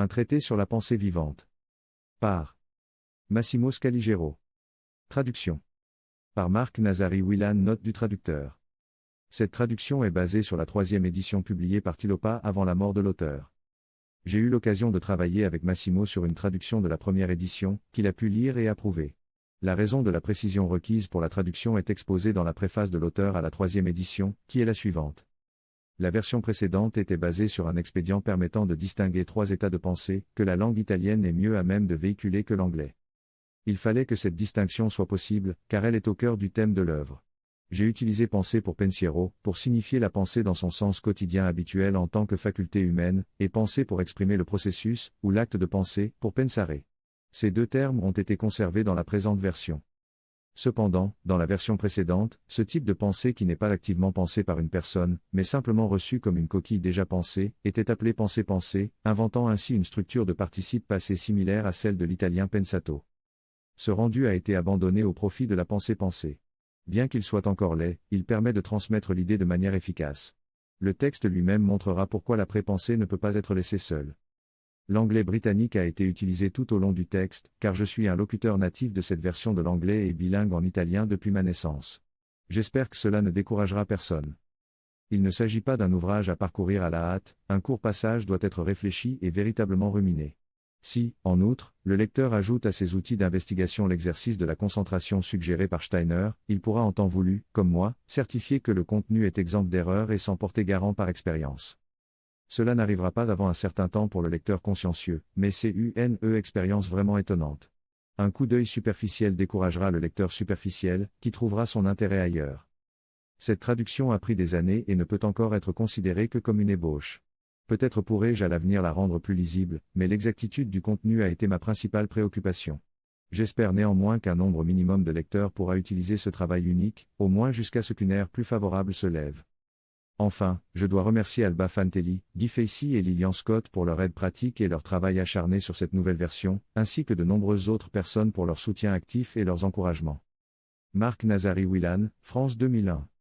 Un traité sur la pensée vivante. Par Massimo Scaligero. Traduction. Par Marc Nazari Whelan, note du traducteur. Cette traduction est basée sur la troisième édition publiée par Tilopa avant la mort de l'auteur. J'ai eu l'occasion de travailler avec Massimo sur une traduction de la première édition, qu'il a pu lire et approuver. La raison de la précision requise pour la traduction est exposée dans la préface de l'auteur à la troisième édition, qui est la suivante. La version précédente était basée sur un expédient permettant de distinguer trois états de pensée, que la langue italienne est mieux à même de véhiculer que l'anglais. Il fallait que cette distinction soit possible, car elle est au cœur du thème de l'œuvre. J'ai utilisé pensée pour pensiero, pour signifier la pensée dans son sens quotidien habituel en tant que faculté humaine, et pensée pour exprimer le processus, ou l'acte de penser, pour pensare. Ces deux termes ont été conservés dans la présente version. Cependant, dans la version précédente, ce type de pensée qui n'est pas activement pensé par une personne, mais simplement reçu comme une coquille déjà pensée, était appelé pensée-pensée, inventant ainsi une structure de participe passé similaire à celle de l'italien pensato. Ce rendu a été abandonné au profit de la pensée-pensée. Bien qu'il soit encore laid, il permet de transmettre l'idée de manière efficace. Le texte lui-même montrera pourquoi la pré-pensée ne peut pas être laissée seule. L'anglais britannique a été utilisé tout au long du texte, car je suis un locuteur natif de cette version de l'anglais et bilingue en italien depuis ma naissance. J'espère que cela ne découragera personne. Il ne s'agit pas d'un ouvrage à parcourir à la hâte, un court passage doit être réfléchi et véritablement ruminé. Si, en outre, le lecteur ajoute à ses outils d'investigation l'exercice de la concentration suggéré par Steiner, il pourra en temps voulu, comme moi, certifier que le contenu est exempt d'erreur et s'en porter garant par expérience. Cela n'arrivera pas avant un certain temps pour le lecteur consciencieux, mais c'est une expérience vraiment étonnante. Un coup d'œil superficiel découragera le lecteur superficiel, qui trouvera son intérêt ailleurs. Cette traduction a pris des années et ne peut encore être considérée que comme une ébauche. Peut-être pourrai-je à l'avenir la rendre plus lisible, mais l'exactitude du contenu a été ma principale préoccupation. J'espère néanmoins qu'un nombre minimum de lecteurs pourra utiliser ce travail unique, au moins jusqu'à ce qu'une ère plus favorable se lève. Enfin, je dois remercier Alba Fantelli, Guy Facey et Lilian Scott pour leur aide pratique et leur travail acharné sur cette nouvelle version, ainsi que de nombreuses autres personnes pour leur soutien actif et leurs encouragements. Marc Nazari Whelan, France 2001.